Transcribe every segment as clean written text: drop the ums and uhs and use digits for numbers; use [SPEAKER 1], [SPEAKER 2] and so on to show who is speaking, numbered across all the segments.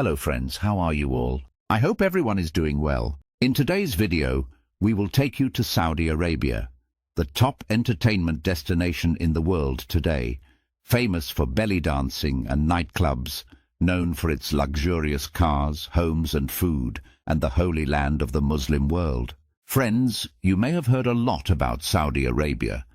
[SPEAKER 1] Hello friends, how are you all? I hope everyone is doing well. In today's video, we will take you to Saudi Arabia, the top entertainment destination in the world today, famous for belly dancing and nightclubs, known for its luxurious cars, homes and food, and the holy land of the Muslim world. Friends, you may have heard a lot about Saudi Arabia,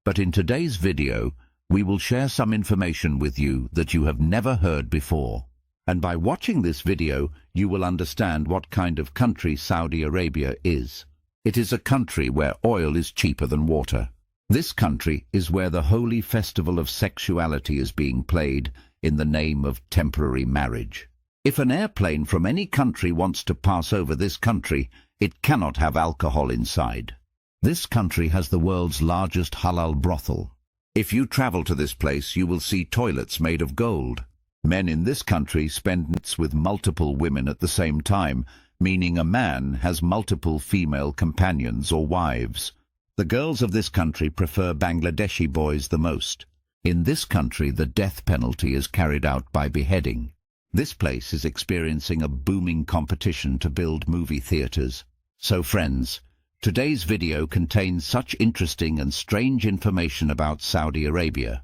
[SPEAKER 1] but in today's video, we will share some information with you that you have never heard before. And by watching this video, you will understand what kind of country Saudi Arabia is. It is a country where oil is cheaper than water. This country is where the holy festival of sexuality is being played in the name of temporary marriage. If an airplane from any country wants to pass over this country, it cannot have alcohol inside. This country has the world's largest halal brothel. If you travel to this place, you will see toilets made of gold. Men in this country spend nights with multiple women at the same time, meaning a man has multiple female companions or wives. The girls of this country prefer Bangladeshi boys the most. In this country, the death penalty is carried out by beheading. This place is experiencing a booming competition to build movie theaters. So friends, today's video contains such interesting and strange information about Saudi Arabia.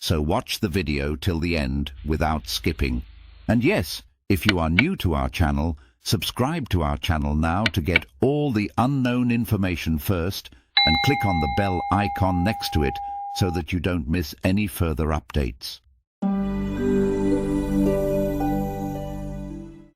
[SPEAKER 1] So watch the video till the end without skipping. And yes, if you are new to our channel, subscribe to our channel now to get all the unknown information first and click on the bell icon next to it so that you don't miss any further updates.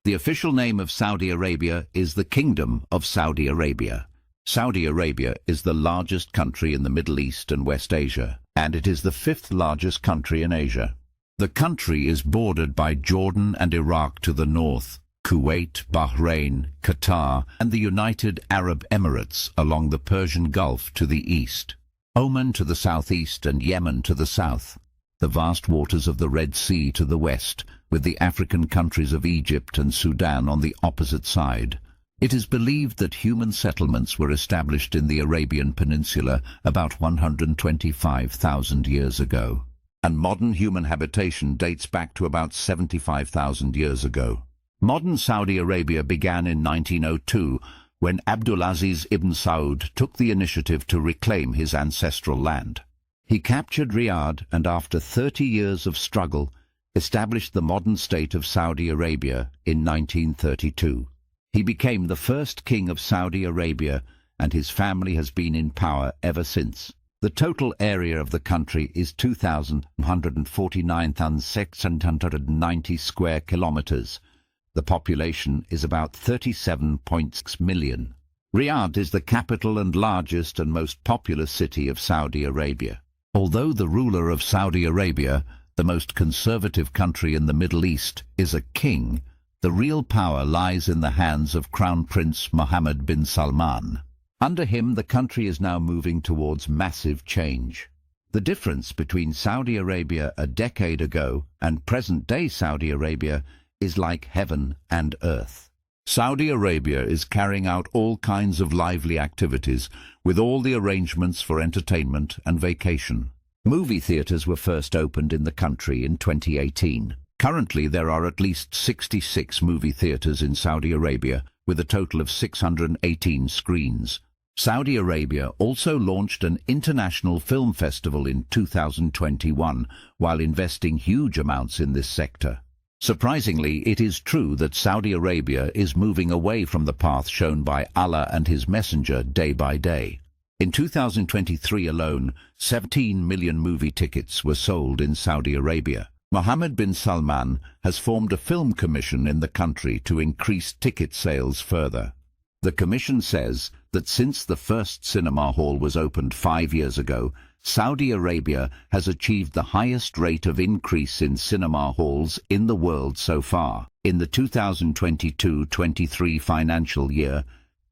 [SPEAKER 1] The official name of Saudi Arabia is the Kingdom of Saudi Arabia. Saudi Arabia is the largest country in the Middle East and West Asia, and it is the fifth largest country in Asia. The country is bordered by Jordan and Iraq to the north, Kuwait, Bahrain, Qatar, and the United Arab Emirates along the Persian Gulf to the east, Oman to the southeast and Yemen to the south, the vast waters of the Red Sea to the west, with the African countries of Egypt and Sudan on the opposite side. It is believed that human settlements were established in the Arabian Peninsula about 125,000 years ago, and modern human habitation dates back to about 75,000 years ago. Modern Saudi Arabia began in 1902, when Abdulaziz ibn Saud took the initiative to reclaim his ancestral land. He captured Riyadh and, after 30 years of struggle, established the modern state of Saudi Arabia in 1932. He became the first king of Saudi Arabia, and his family has been in power ever since. The total area of the country is 2,149,690 square kilometers. The population is about 37.6 million. Riyadh is the capital and largest and most populous city of Saudi Arabia. Although the ruler of Saudi Arabia, the most conservative country in the Middle East, is a king, the real power lies in the hands of Crown Prince Mohammed bin Salman. Under him, the country is now moving towards massive change. The difference between Saudi Arabia a decade ago and present-day Saudi Arabia is like heaven and earth. Saudi Arabia is carrying out all kinds of lively activities, with all the arrangements for entertainment and vacation. Movie theaters were first opened in the country in 2018. Currently, there are at least 66 movie theaters in Saudi Arabia, with a total of 618 screens. Saudi Arabia also launched an international film festival in 2021, while investing huge amounts in this sector. Surprisingly, it is true that Saudi Arabia is moving away from the path shown by Allah and His Messenger day by day. In 2023 alone, 17 million movie tickets were sold in Saudi Arabia. Mohammed bin Salman has formed a film commission in the country to increase ticket sales further. The commission says that since the first cinema hall was opened 5 years ago, Saudi Arabia has achieved the highest rate of increase in cinema halls in the world so far. In the 2022-23 financial year,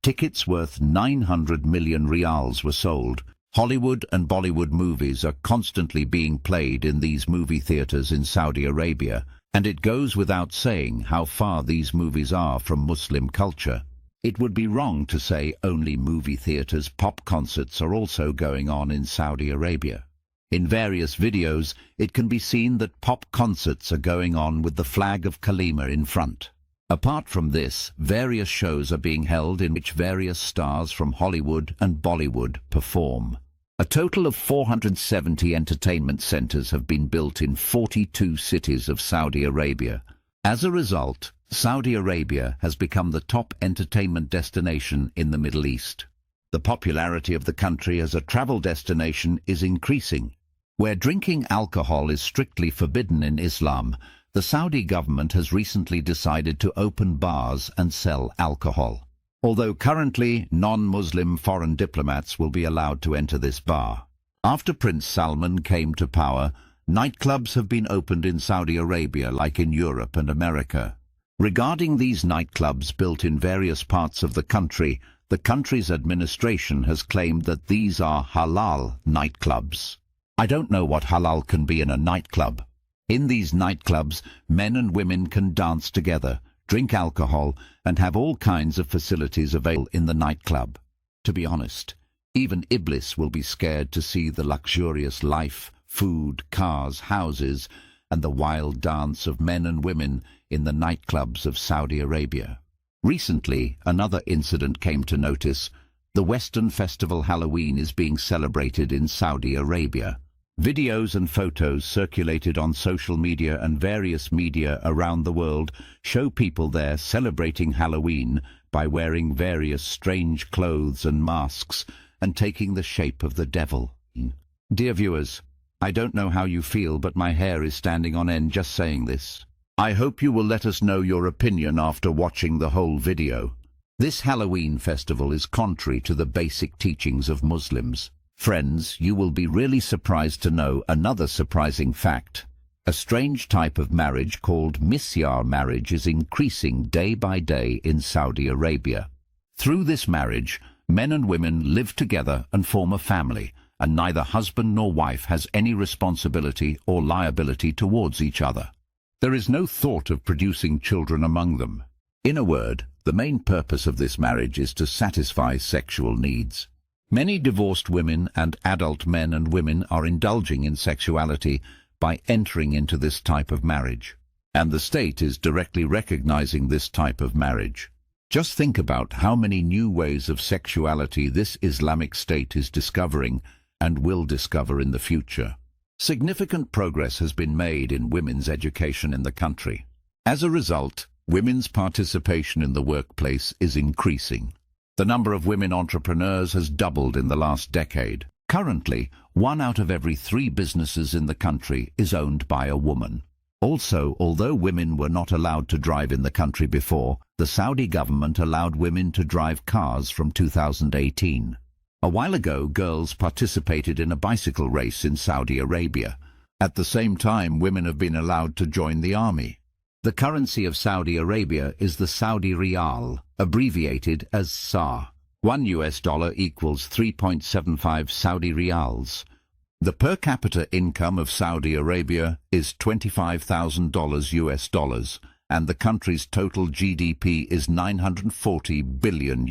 [SPEAKER 1] tickets worth 900 million riyals were sold. Hollywood and Bollywood movies are constantly being played in these movie theaters in Saudi Arabia, and it goes without saying how far these movies are from Muslim culture. It would be wrong to say only movie theaters. Pop concerts are also going on in Saudi Arabia. In various videos, it can be seen that pop concerts are going on with the flag of Kalima in front. Apart from this, various shows are being held in which various stars from Hollywood and Bollywood perform. A total of 470 entertainment centers have been built in 42 cities of Saudi Arabia. As a result, Saudi Arabia has become the top entertainment destination in the Middle East. The popularity of the country as a travel destination is increasing. Where drinking alcohol is strictly forbidden in Islam, the Saudi government has recently decided to open bars and sell alcohol. Although currently non-Muslim foreign diplomats will be allowed to enter this bar. After Prince Salman came to power, nightclubs have been opened in Saudi Arabia like in Europe and America. Regarding these nightclubs built in various parts of the country's administration has claimed that these are halal nightclubs. I don't know what halal can be in a nightclub. In these nightclubs, men and women can dance together, drink alcohol, and have all kinds of facilities available in the nightclub. To be honest, even Iblis will be scared to see the luxurious life, food, cars, houses, and the wild dance of men and women in the nightclubs of Saudi Arabia. Recently, another incident came to notice. The Western festival Halloween is being celebrated in Saudi Arabia. Videos and photos circulated on social media and various media around the world show people there celebrating Halloween by wearing various strange clothes and masks and taking the shape of the devil. Dear viewers, I don't know how you feel, but my hair is standing on end just saying this. I hope you will let us know your opinion after watching the whole video. This Halloween festival is contrary to the basic teachings of Muslims. Friends, you will be really surprised to know another surprising fact. A strange type of marriage called Misyar Marriage is increasing day by day in Saudi Arabia. Through this marriage, men and women live together and form a family, and neither husband nor wife has any responsibility or liability towards each other. There is no thought of producing children among them. In a word, the main purpose of this marriage is to satisfy sexual needs. Many divorced women and adult men and women are indulging in sexuality by entering into this type of marriage. And the state is directly recognizing this type of marriage. Just think about how many new ways of sexuality this Islamic State is discovering and will discover in the future. Significant progress has been made in women's education in the country. As a result, women's participation in the workplace is increasing. The number of women entrepreneurs has doubled in the last decade. Currently, 1 out of every 3 businesses in the country is owned by a woman. Also, although women were not allowed to drive in the country before, the Saudi government allowed women to drive cars from 2018. A while ago, girls participated in a bicycle race in Saudi Arabia. At the same time, women have been allowed to join the army. The currency of Saudi Arabia is the Saudi Riyal, abbreviated as SAR. $1 equals 3.75 Saudi Riyals. The per capita income of Saudi Arabia is $25,000 and the country's total GDP is $940 billion.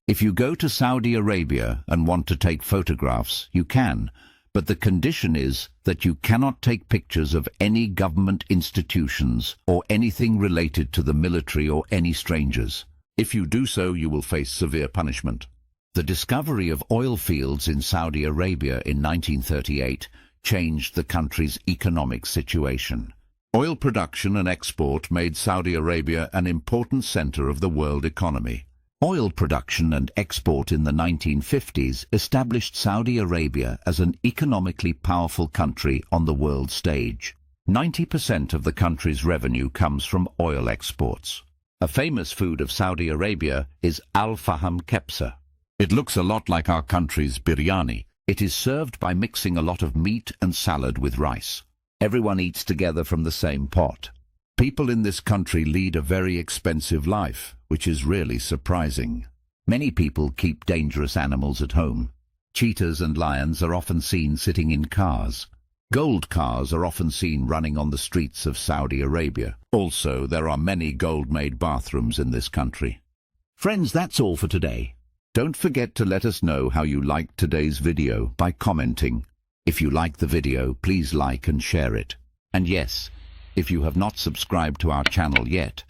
[SPEAKER 1] If you go to Saudi Arabia and want to take photographs, you can, but the condition is that you cannot take pictures of any government institutions or anything related to the military or any strangers. If you do so, you will face severe punishment. The discovery of oil fields in Saudi Arabia in 1938 changed the country's economic situation. Oil production and export made Saudi Arabia an important center of the world economy. Oil production and export in the 1950s established Saudi Arabia as an economically powerful country on the world stage. 90% of the country's revenue comes from oil exports. A famous food of Saudi Arabia is al-faham kebsa. It looks a lot like our country's biryani. It is served by mixing a lot of meat and salad with rice. Everyone eats together from the same pot. People in this country lead a very expensive life, which is really surprising. Many people keep dangerous animals at home. Cheetahs and lions are often seen sitting in cars. Gold cars are often seen running on the streets of Saudi Arabia. Also, there are many gold-made bathrooms in this country. Friends, that's all for today. Don't forget to let us know how you liked today's video by commenting. If you like the video, please like and share it. And yes, if you have not subscribed to our channel yet,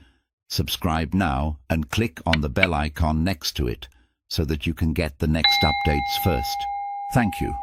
[SPEAKER 1] subscribe now and click on the bell icon next to it so that you can get the next updates first. Thank you.